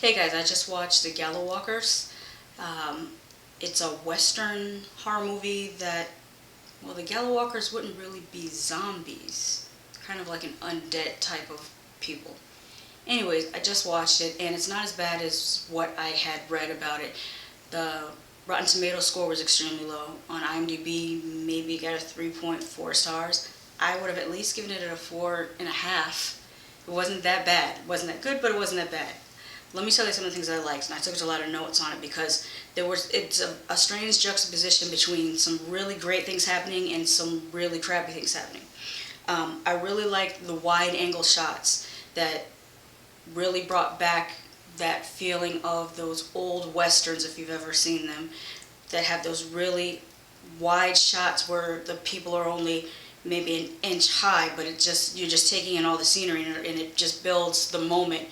Hey guys, I just watched the Gallowwalkers. It's a Western horror movie that, well, the Gallowwalkers wouldn't really be zombies. Kind of like an undead type of people. Anyways, I just watched it and it's not as bad as what I had read about it. The Rotten Tomatoes score was extremely low. On IMDb, maybe got a 3.4 stars. I would have at least given it a 4.5. It wasn't that bad. It wasn't that good, but it wasn't that bad. Let me tell you some of the things I liked, and I took a lot of notes on it because it's a strange juxtaposition between some really great things happening and some really crappy things happening. I really liked the wide angle shots that really brought back that feeling of those old westerns, if you've ever seen them, that have those really wide shots where the people are only maybe an inch high, but you're just taking in all the scenery, and it just builds the moment.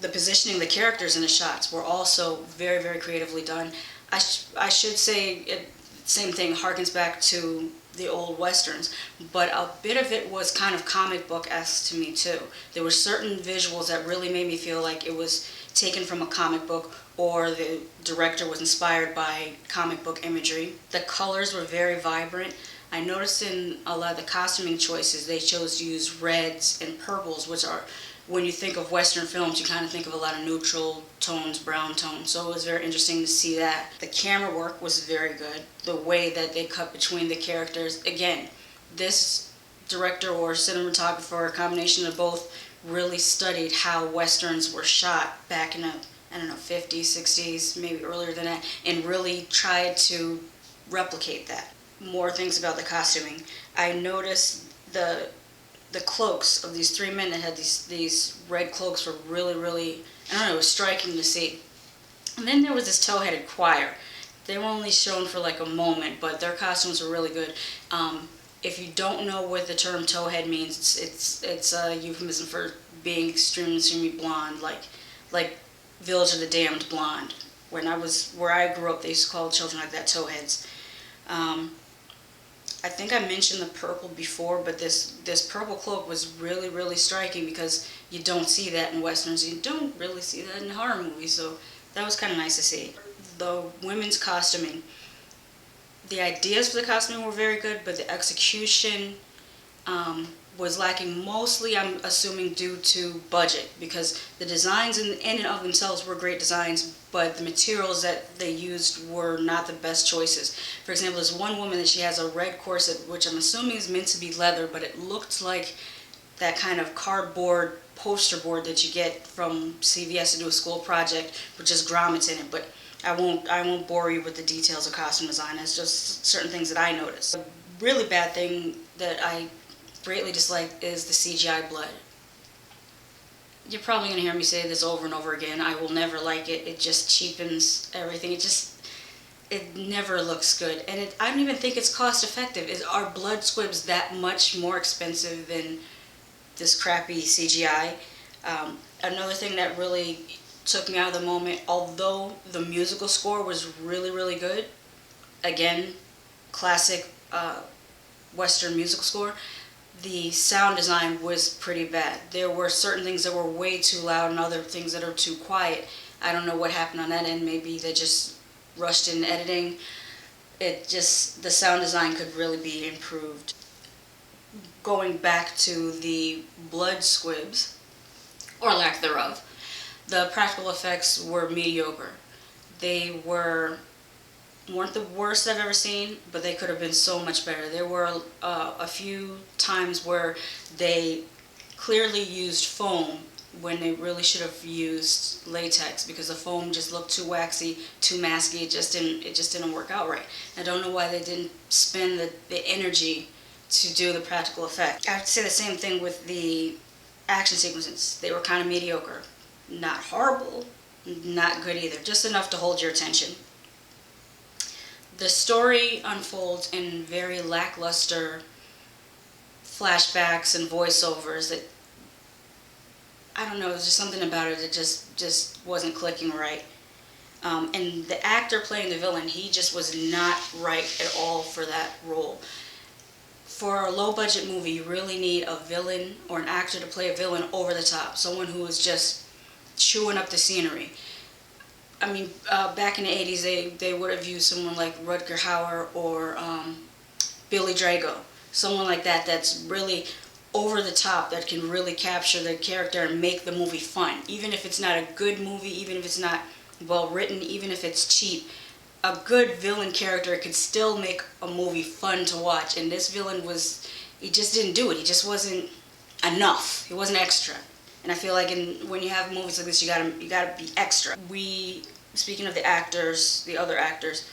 The positioning of the characters in the shots were also very, very creatively done. I should say same thing harkens back to the old westerns, but a bit of it was kind of comic book-esque to me too. There were certain visuals that really made me feel like it was taken from a comic book, or the director was inspired by comic book imagery. The colors were very vibrant. I noticed in a lot of the costuming choices they chose to use reds and purples, which are, when you think of Western films, you kind of think of a lot of neutral tones, brown tones. So it was very interesting to see that. The camera work was very good. The way that they cut between the characters. Again, this director or cinematographer, or a combination of both, really studied how Westerns were shot back in the, I don't know, 50s, 60s, maybe earlier than that, and really tried to replicate that. More things about the costuming. I noticed the cloaks of these three men that had these red cloaks were really, really, I don't know, it was striking to see. And then there was this tow-headed choir. They were only shown for like a moment, but their costumes were really good. If you don't know what the term towhead means, it's a euphemism for being extremely blonde, like Village of the Damned blonde. Where I grew up, they used to call children like that towheads. I think I mentioned the purple before, but this purple cloak was really, really striking because you don't see that in westerns. You don't really see that in horror movies, so that was kind of nice to see. The women's costuming. The ideas for the costuming were very good, but the execution was lacking, mostly I'm assuming due to budget, because the designs in and of themselves were great designs, but the materials that they used were not the best choices. For example, there's one woman that she has a red corset, which I'm assuming is meant to be leather, but it looked like that kind of cardboard poster board that you get from CVS to do a school project with just grommets in it. But I won't bore you with the details of costume design. It's just certain things that I noticed. A really bad thing that I greatly dislike is the CGI blood. You're probably going to hear me say this over and over again. I will never like it. It just cheapens everything. It never looks good. And I don't even think it's cost effective. Are blood squibs that much more expensive than this crappy CGI? Another thing that really took me out of the moment, although the musical score was really, really good, again, classic Western musical score, the sound design was pretty bad. There were certain things that were way too loud and other things that are too quiet. I don't know what happened on that end. Maybe they just rushed in editing. The sound design could really be improved. Going back to the blood squibs, or lack thereof, the practical effects were mediocre. They weren't the worst I've ever seen, but they could have been so much better. There were a few times where they clearly used foam when they really should have used latex, because the foam just looked too waxy, too masky. It just didn't work out right. I don't know why they didn't spend the energy to do the practical effect. I have to say the same thing with the action sequences. They were kind of mediocre. Not horrible, not good either. Just enough to hold your attention. The story unfolds in very lackluster flashbacks and voiceovers that, I don't know, there's just something about it that just wasn't clicking right. And the actor playing the villain, he just was not right at all for that role. For a low-budget movie, you really need a villain or an actor to play a villain over the top. Someone who is just chewing up the scenery. I mean, back in the 80s, they would have used someone like Rutger Hauer or Billy Drago. Someone like that that's really over the top, that can really capture the character and make the movie fun. Even if it's not a good movie, even if it's not well written, even if it's cheap, a good villain character could still make a movie fun to watch. And this villain he just didn't do it. He just wasn't enough. He wasn't extra. And I feel like when you have movies like this, you gotta be extra. Speaking of the actors, the other actors,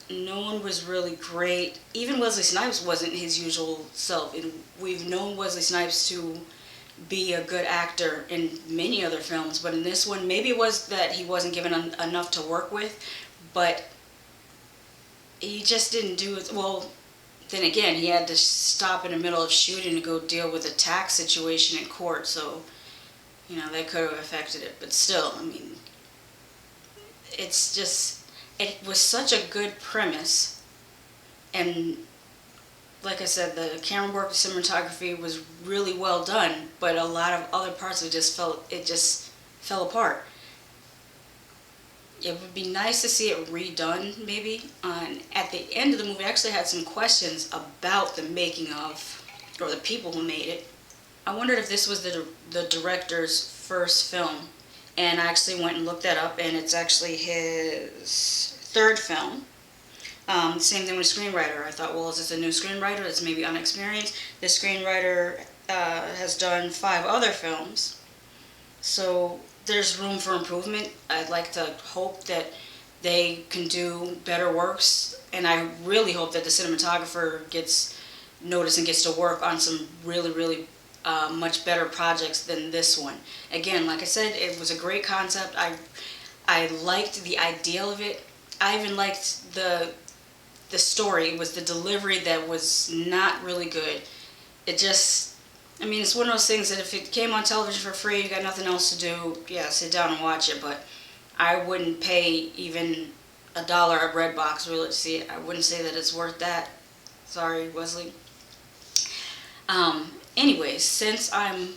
no one was really great. Even Wesley Snipes wasn't his usual self. And we've known Wesley Snipes to be a good actor in many other films, but in this one, maybe it was that he wasn't given enough to work with, but he just didn't do it well. Then again, he had to stop in the middle of shooting to go deal with a tax situation in court, so that could have affected it. But still, I mean, it was such a good premise, and like I said, the camera work, the cinematography was really well done, but a lot of other parts of it just fell apart. It would be nice to see it redone, maybe. At the end of the movie, I actually had some questions about the making of, or the people who made it. I wondered if this was the director's first film, and I actually went and looked that up, and it's actually his third film. Same thing with screenwriter. I thought, well, is this a new screenwriter that's maybe unexperienced? This screenwriter has done 5 other films, so there's room for improvement. I'd like to hope that they can do better works, and I really hope that the cinematographer gets noticed and gets to work on some really, really much better projects than this one. Again, like I said, it was a great concept. I liked the ideal of it. I even liked the story. It was the delivery that was not really good. I mean, it's one of those things that if it came on television for free, you got nothing else to do, yeah, sit down and watch it, but I wouldn't pay even $1 at Redbox really to see it. I wouldn't say that it's worth that. Sorry, Wesley. Anyways, since I'm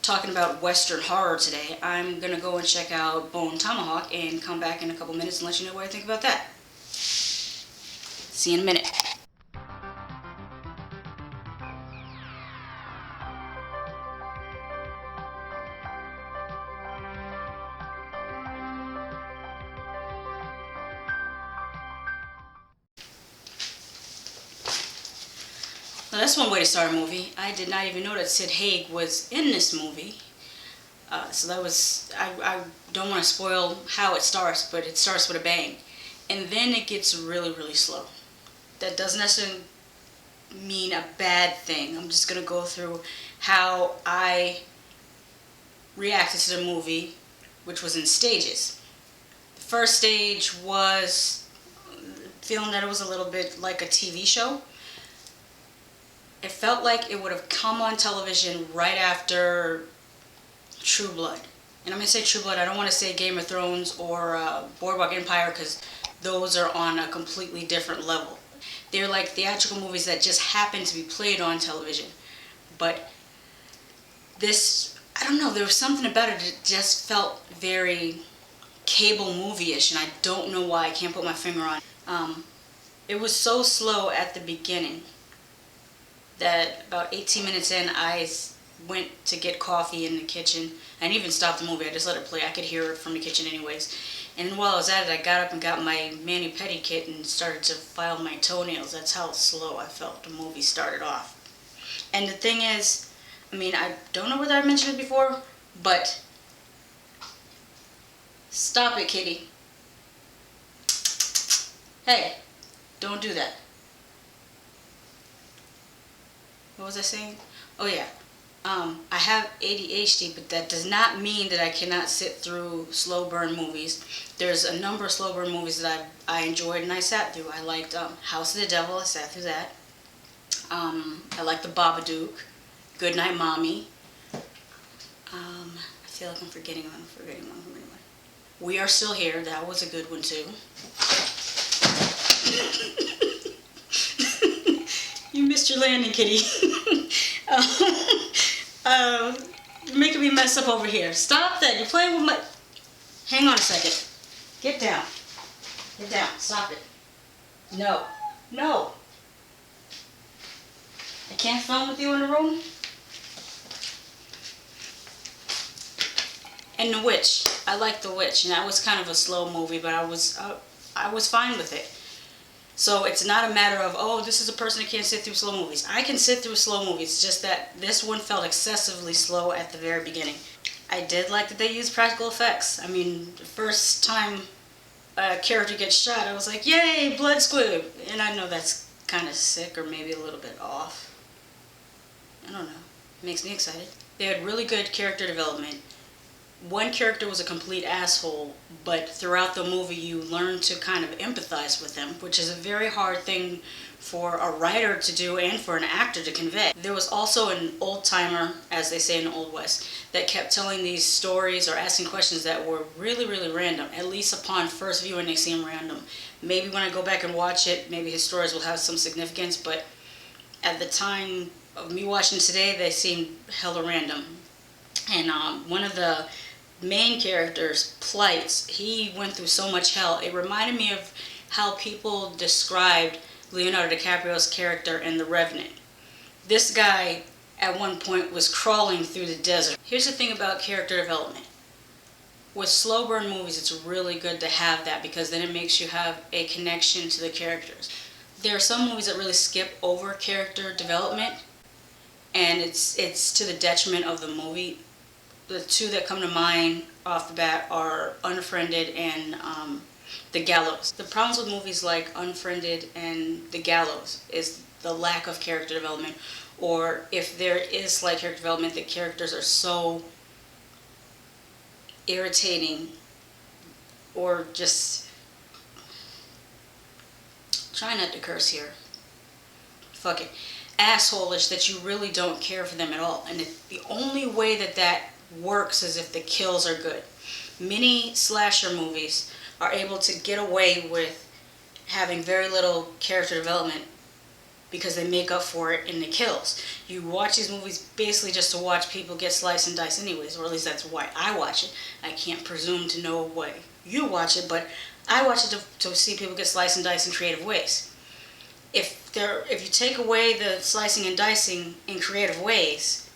talking about Western horror today, I'm going to go and check out Bone Tomahawk and come back in a couple minutes and let you know what I think about that. See you in a minute. Well, that's one way to start a movie. I did not even know that Sid Haig was in this movie. So that was, I don't want to spoil how it starts, but it starts with a bang. And then it gets really, really slow. That doesn't necessarily mean a bad thing. I'm just going to go through how I reacted to the movie, which was in stages. The first stage was feeling that it was a little bit like a TV show. It felt like it would have come on television right after True Blood. And I'm going to say True Blood, I don't want to say Game of Thrones or Boardwalk Empire, because those are on a completely different level. They're like theatrical movies that just happen to be played on television. But this, I don't know, there was something about it that just felt very cable movie-ish, and I don't know why. I can't put my finger on it. It was so slow at the beginning that about 18 minutes in, I went to get coffee in the kitchen. I didn't even stop the movie, I just let it play. I could hear it from the kitchen anyways. And then while I was at it, I got up and got my mani-pedi kit and started to file my toenails. That's how slow I felt the movie started off. And the thing is, I mean, I don't know whether I mentioned it before, but stop it, kitty. Hey, don't do that. What was I saying? Oh yeah, I have ADHD, but that does not mean that I cannot sit through slow burn movies. There's a number of slow burn movies that I enjoyed and I sat through. I liked House of the Devil, I sat through that. I liked The Babadook, Goodnight Mommy. I feel like I'm forgetting one. We Are Still Here, that was a good one too. You missed your landing, kitty. You're making me mess up over here. Stop that. You're playing with my... Hang on a second. Get down. Get down. Stop it. No. No. I can't film with you in the room. And The Witch. I like The Witch. And that was kind of a slow movie, but I was fine with it. So it's not a matter of, oh, this is a person that can't sit through slow movies. I can sit through slow movies, just that this one felt excessively slow at the very beginning. I did like that they used practical effects. I mean, the first time a character gets shot, I was like, yay, blood squib. And I know that's kind of sick or maybe a little bit off. I don't know. It makes me excited. They had really good character development. One character was a complete asshole, but throughout the movie you learn to kind of empathize with them, which is a very hard thing for a writer to do and for an actor to convey. There was also an old-timer, as they say in the Old West, that kept telling these stories or asking questions that were really, really random. At least upon first viewing they seem random. Maybe when I go back and watch it, maybe his stories will have some significance, but at the time of me watching today, they seemed hella random. And one of the main character's plights, he went through so much hell. It reminded me of how people described Leonardo DiCaprio's character in The Revenant. This guy at one point was crawling through the desert. Here's the thing about character development. With slow burn movies, it's really good to have that because then it makes you have a connection to the characters. There are some movies that really skip over character development and it's to the detriment of the movie. The two that come to mind off the bat are Unfriended and The Gallows. The problems with movies like Unfriended and The Gallows is the lack of character development, or if there is slight character development, the characters are so irritating or just... Try not to curse here. Fuck it. Asshole-ish that you really don't care for them at all. And the only way that works is if the kills are good. Many slasher movies are able to get away with having very little character development because they make up for it in the kills. You watch these movies basically just to watch people get sliced and diced anyways, or at least that's why I watch it. I can't presume to know why you watch it, but I watch it to see people get sliced and diced in creative ways. If you take away the slicing and dicing in creative ways,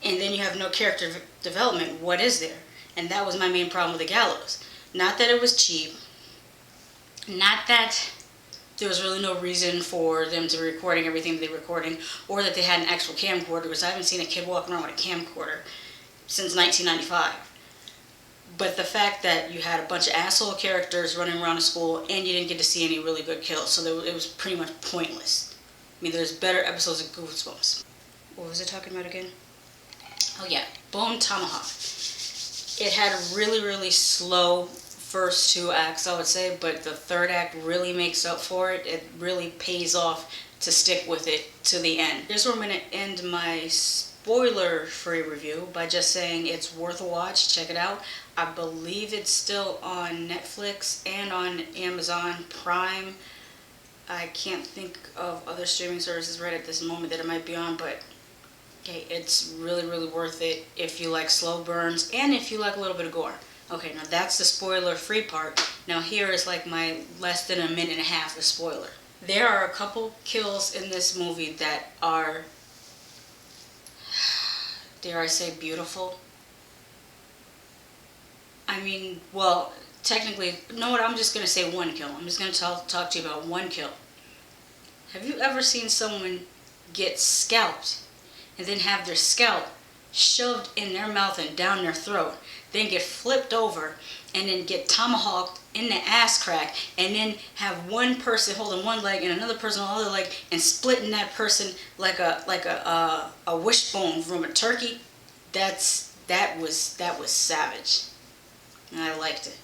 and then you have no character development, what is there? And that was my main problem with The Gallows. Not that it was cheap. Not that there was really no reason for them to be recording everything they were recording, or that they had an actual camcorder, because I haven't seen a kid walking around with a camcorder since 1995. But the fact that you had a bunch of asshole characters running around a school, and you didn't get to see any really good kills, so it was pretty much pointless. I mean, there's better episodes of Goosebumps. What was I talking about again? Oh yeah, Bone Tomahawk. It had a really, really slow first two acts, I would say, but the third act really makes up for it. It really pays off to stick with it to the end. Here's where I'm going to end my spoiler-free review by just saying it's worth a watch. Check it out. I believe it's still on Netflix and on Amazon Prime. I can't think of other streaming services right at this moment that it might be on, but okay, it's really, really worth it if you like slow burns and if you like a little bit of gore. Okay, now that's the spoiler-free part. Now here is like my less than a minute and a half of spoiler. There are a couple kills in this movie that are, dare I say, beautiful. I mean, well, technically, you know what, I'm just going to say one kill. I'm just going to talk to you about one kill. Have you ever seen someone get scalped and then have their scalp shoved in their mouth and down their throat, then get flipped over, and then get tomahawked in the ass crack, and then have one person holding one leg and another person on the other leg and splitting that person like a wishbone from a turkey? That was savage, and I liked it.